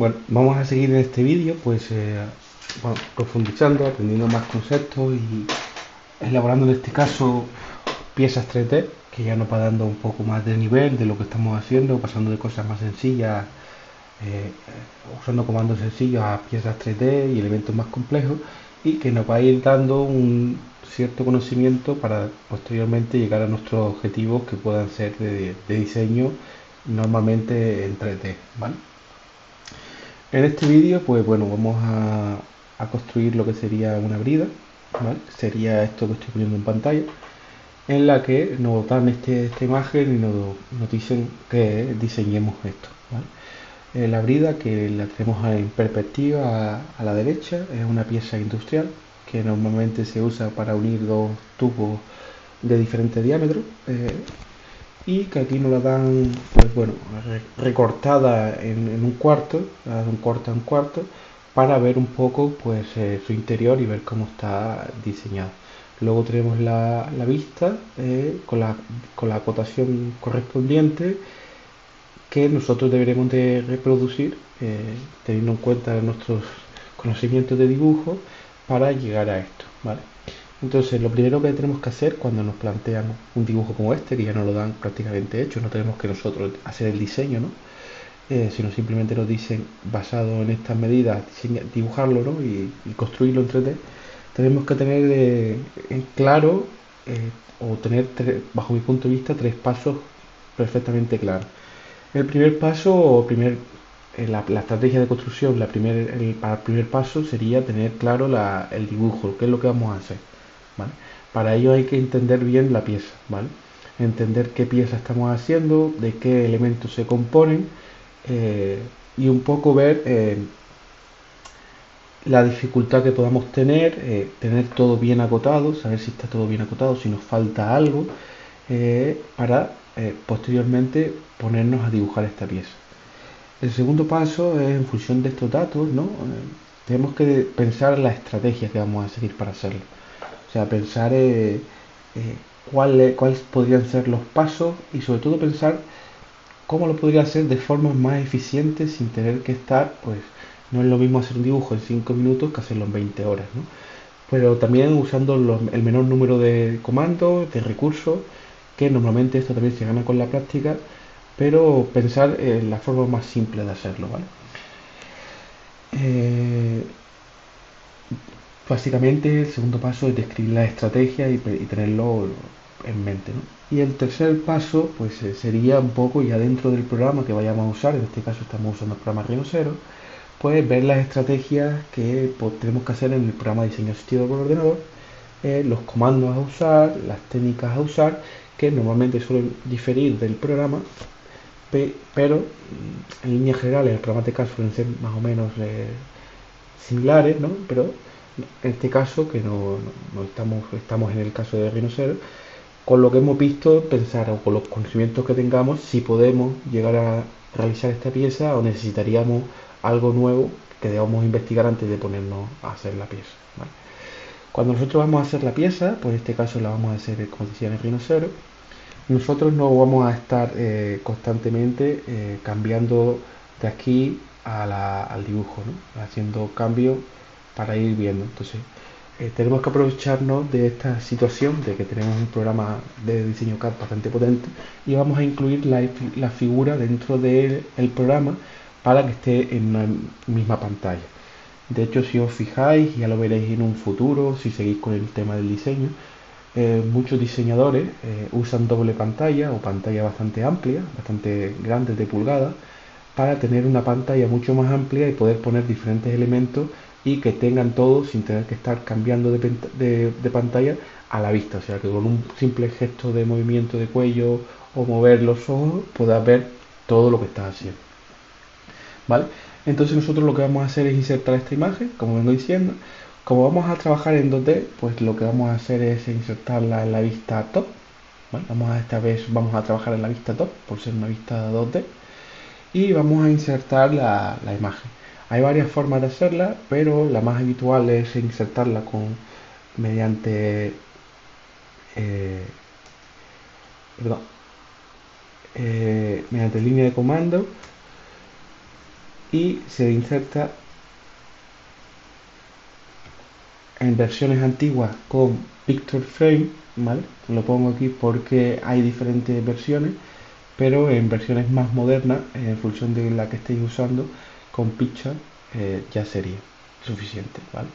Bueno, vamos a seguir en este vídeo, profundizando, aprendiendo más conceptos y elaborando en este caso piezas 3D, que ya nos va dando un poco más de nivel de lo que estamos haciendo, pasando de cosas más sencillas, eh, usando comandos sencillos a piezas 3D y elementos más complejos, y que nos va a ir dando un cierto conocimiento para posteriormente llegar a nuestros objetivos que puedan ser de diseño normalmente en 3D, ¿vale? En este vídeo, pues bueno, a construir lo que sería una brida, ¿vale? Sería esto que estoy poniendo en pantalla, en la que nos dan esta imagen y nos dicen que diseñemos esto, ¿vale? La brida, que la tenemos en perspectiva a la derecha, es una pieza industrial que normalmente se usa para unir dos tubos de diferente diámetro, y que aquí nos la dan, pues bueno, recortada en un cuarto, un cuarto a un cuarto, para ver un poco pues su interior y ver cómo está diseñado. Luego tenemos la vista con la acotación correspondiente que nosotros deberemos de reproducir teniendo en cuenta nuestros conocimientos de dibujo para llegar a esto, ¿vale? Entonces, lo primero que tenemos que hacer cuando nos plantean un dibujo como este, que ya nos lo dan prácticamente hecho, no tenemos que nosotros hacer el diseño, ¿no? Sino simplemente nos dicen, basado en estas medidas, dibujarlo, ¿no? Y construirlo en 3D, tenemos que tener en claro, o tener, bajo mi punto de vista, tres pasos perfectamente claros. El primer paso, la estrategia de construcción, para el primer paso sería tener claro el dibujo, qué es lo que vamos a hacer, ¿vale? Para ello hay que entender bien la pieza, ¿vale? Entender qué pieza estamos haciendo, de qué elementos se componen, y un poco ver la dificultad que podamos tener todo bien acotado, saber si está todo bien acotado, si nos falta algo, para posteriormente ponernos a dibujar esta pieza. El segundo paso es en función de estos datos, ¿no? Tenemos que pensar la estrategia que vamos a seguir para hacerlo. O sea, pensar cuáles podrían ser los pasos y sobre todo pensar cómo lo podría hacer de forma más eficiente sin tener que estar, pues no es lo mismo hacer un dibujo en 5 minutos que hacerlo en 20 horas, ¿no? Pero también usando el menor número de comandos, de recursos, que normalmente esto también se gana con la práctica, pero pensar en la forma más simple de hacerlo, ¿vale? Eh, Básicamente el segundo paso es describir la estrategia y tenerlo en mente, ¿no? Y el tercer paso pues sería un poco ya dentro del programa que vayamos a usar, en este caso estamos usando el programa Rhino 0, pues ver las estrategias que pues, tenemos que hacer en el programa de diseño asistido por ordenador, los comandos a usar, las técnicas a usar, que normalmente suelen diferir del programa, pero en líneas generales el programa TK suelen ser más o menos similares, ¿no? Pero en este caso, que no estamos en el caso de Rhino, con lo que hemos visto, pensar o con los conocimientos que tengamos, si podemos llegar a realizar esta pieza o necesitaríamos algo nuevo que debamos investigar antes de ponernos a hacer la pieza, ¿vale? Cuando nosotros vamos a hacer la pieza, pues en este caso la vamos a hacer, como decía, en el Rhino 0, nosotros no vamos a estar constantemente cambiando de aquí al dibujo, ¿no? Haciendo cambios para ir viendo. Entonces, tenemos que aprovecharnos de esta situación de que tenemos un programa de diseño CAD bastante potente y vamos a incluir la figura dentro del programa para que esté en una misma pantalla. De hecho, si os fijáis, ya lo veréis en un futuro, si seguís con el tema del diseño, muchos diseñadores usan doble pantalla o pantalla bastante amplia, bastante grande de pulgadas, para tener una pantalla mucho más amplia y poder poner diferentes elementos y que tengan todo sin tener que estar cambiando de pantalla a la vista. O sea, que con un simple gesto de movimiento de cuello o mover los ojos puedas ver todo lo que estás haciendo, ¿vale? Entonces nosotros lo que vamos a hacer es insertar esta imagen, como vengo diciendo. Como vamos a trabajar en 2D, pues lo que vamos a hacer es insertarla en la vista top, ¿vale? Esta vez vamos a trabajar en la vista top, por ser una vista 2D, y vamos a insertar la imagen. Hay varias formas de hacerla, pero la más habitual es insertarla mediante, eh, perdón, mediante línea de comando, y se inserta en versiones antiguas con Picture Frame, ¿vale? Lo pongo aquí porque hay diferentes versiones, pero en versiones más modernas, en función de la que estéis usando, con Picture ya sería suficiente, ¿vale?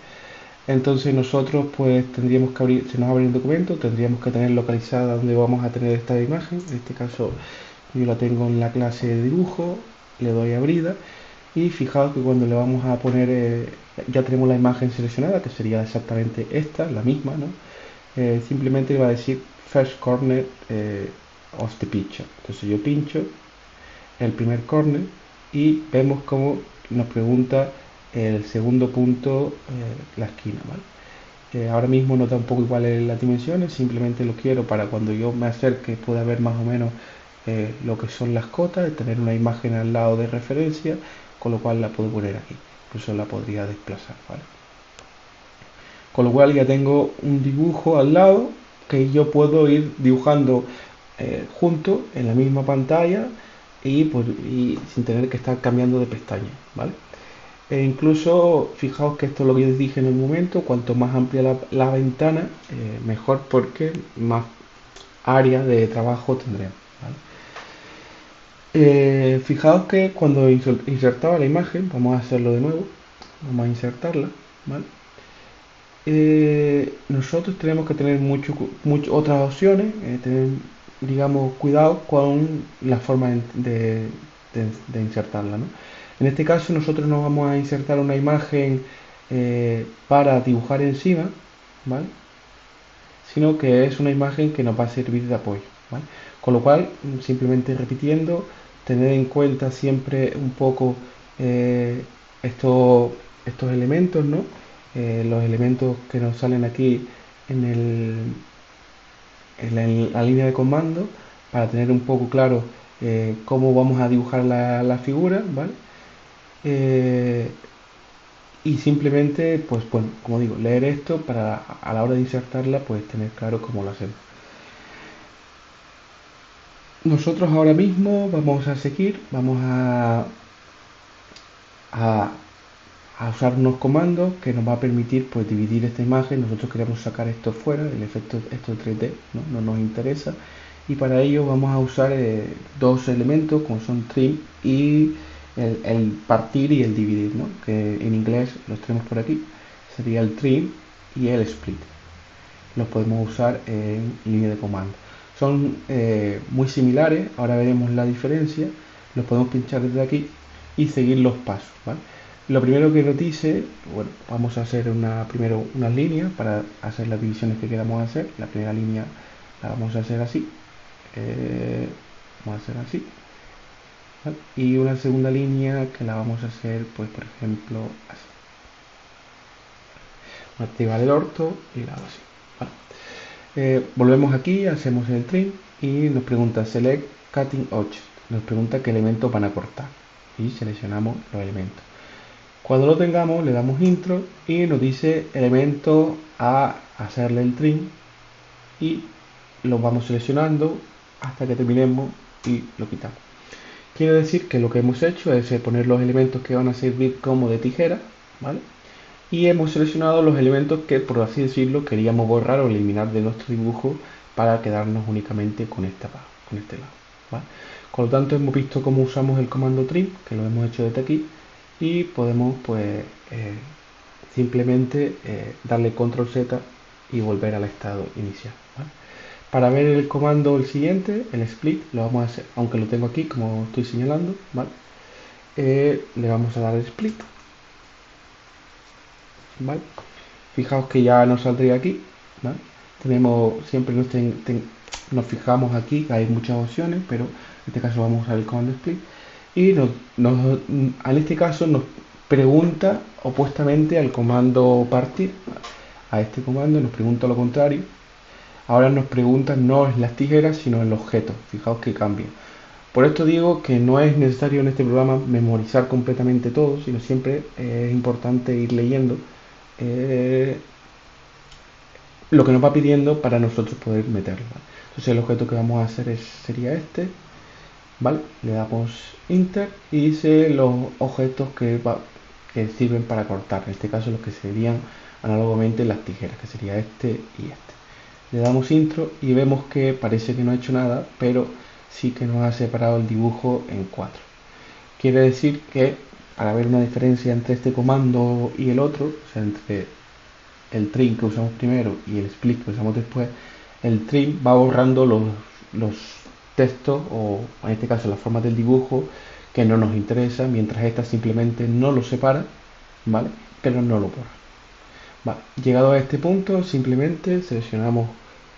Entonces nosotros pues tendríamos que abrir, se nos abre el documento, tendríamos que tener localizada donde vamos a tener esta imagen. En este caso yo la tengo en la clase de dibujo, le doy a abrida y fijaos que cuando le vamos a poner, ya tenemos la imagen seleccionada, que sería exactamente esta, la misma, ¿no? Simplemente le va a decir first corner of the picture. Entonces yo pincho el primer corner y vemos cómo nos pregunta el segundo punto, la esquina, ¿vale? Ahora mismo no da un poco igual las dimensiones, simplemente lo quiero para cuando yo me acerque pueda ver más o menos lo que son las cotas, tener una imagen al lado de referencia, con lo cual la puedo poner aquí, incluso la podría desplazar, ¿vale? Con lo cual ya tengo un dibujo al lado que yo puedo ir dibujando juntos en la misma pantalla y sin tener que estar cambiando de pestaña, ¿vale? E incluso fijaos que esto es lo que yo dije en el momento, cuanto más amplia la ventana, mejor, porque más área de trabajo tendremos, ¿vale? Fijaos que cuando insertaba la imagen, vamos a hacerlo de nuevo, vamos a insertarla, ¿vale? Nosotros tenemos que tener otras opciones, tener, digamos, cuidado con la forma de insertarla, ¿no? En este caso nosotros nos vamos a insertar una imagen para dibujar encima, ¿vale? Sino que es una imagen que nos va a servir de apoyo, ¿vale? Con lo cual, simplemente repitiendo, tener en cuenta siempre un poco eh, estos elementos, ¿no? Los elementos que nos salen aquí en, la línea de comando, para tener un poco claro cómo vamos a dibujar la figura, ¿vale? Eh, y simplemente, pues bueno, como digo, leer esto para a la hora de insertarla, pues tener claro cómo lo hacemos. Nosotros ahora mismo vamos a seguir, vamos a, a usar unos comandos que nos va a permitir pues dividir esta imagen. Nosotros queremos sacar esto fuera, el efecto esto 3D, no nos interesa, y para ello vamos a usar dos elementos como son trim y el partir y el dividir, ¿no? Que en inglés los tenemos por aquí, sería el trim y el split. Los podemos usar en línea de comando. Son muy similares, ahora veremos la diferencia. Los podemos pinchar desde aquí y seguir los pasos, ¿vale? Lo primero que nos dice, bueno, vamos a hacer primero unas líneas para hacer las divisiones que queramos hacer. La primera línea la vamos a hacer así, vamos a hacer así, ¿vale? Y una segunda línea que la vamos a hacer, pues por ejemplo, así. Vamos a activar el orto y la hago así, ¿vale? Volvemos aquí, hacemos el trim y nos pregunta Select Cutting Object. Nos pregunta qué elementos van a cortar y seleccionamos los elementos. Cuando lo tengamos le damos intro y nos dice elementos a hacerle el trim y los vamos seleccionando hasta que terminemos y lo quitamos. Quiere decir que lo que hemos hecho es poner los elementos que van a servir como de tijera, ¿vale? Y hemos seleccionado los elementos que, por así decirlo, queríamos borrar o eliminar de nuestro dibujo para quedarnos únicamente con este lado, ¿vale? Con lo tanto, hemos visto cómo usamos el comando trim, que lo hemos hecho desde aquí, y podemos pues simplemente darle control Z y volver al estado inicial, ¿vale? Para ver el comando, el siguiente, el split, lo vamos a hacer, aunque lo tengo aquí como estoy señalando, ¿vale? Le vamos a dar el split, ¿vale? Fijaos que ya nos saldría aquí, ¿vale? Siempre nos fijamos aquí, que hay muchas opciones, pero en este caso vamos a usar el comando split y en este caso nos pregunta opuestamente al comando partir. A este comando nos pregunta lo contrario. Ahora nos pregunta no en las tijeras, sino en los objetos. Fijaos que cambia. Por esto digo que no es necesario en este programa memorizar completamente todo, sino siempre es importante ir leyendo lo que nos va pidiendo para nosotros poder meterlo. Entonces el objeto que vamos a hacer sería este, ¿vale? Le damos Enter y dice los objetos que sirven para cortar, en este caso los que serían análogamente las tijeras, que sería este y este. Le damos Intro y vemos que parece que no ha hecho nada, pero sí que nos ha separado el dibujo en cuatro. Quiere decir que para ver una diferencia entre este comando y el otro, o sea, entre el trim que usamos primero y el split que usamos después, el trim va borrando los textos o en este caso las formas del dibujo que no nos interesa, mientras esta simplemente no lo separa, ¿vale? Pero no lo borra. Vale. Llegado a este punto, simplemente seleccionamos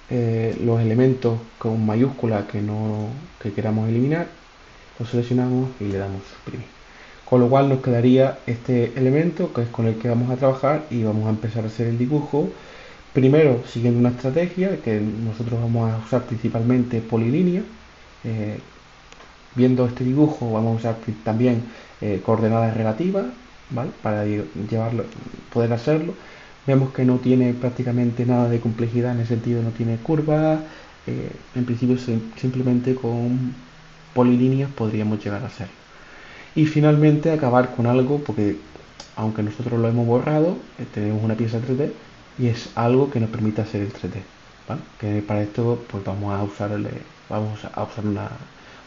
los elementos con mayúscula que queramos eliminar, los seleccionamos y le damos suprimir. Con lo cual nos quedaría este elemento que es con el que vamos a trabajar y vamos a empezar a hacer el dibujo. Primero siguiendo una estrategia que nosotros vamos a usar principalmente polilínea. Eh, Viendo este dibujo vamos a usar también coordenadas relativas, ¿vale? Para llevarlo, poder hacerlo. Vemos que no tiene prácticamente nada de complejidad en el sentido, no tiene curvas. En principio simplemente con polilíneas podríamos llegar a hacerlo. Y finalmente acabar con algo, porque aunque nosotros lo hemos borrado, tenemos una pieza 3D y es algo que nos permite hacer el 3D, ¿vale? Que para esto pues vamos a usar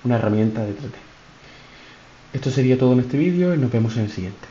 una herramienta de 3D. Esto sería todo en este vídeo y nos vemos en el siguiente.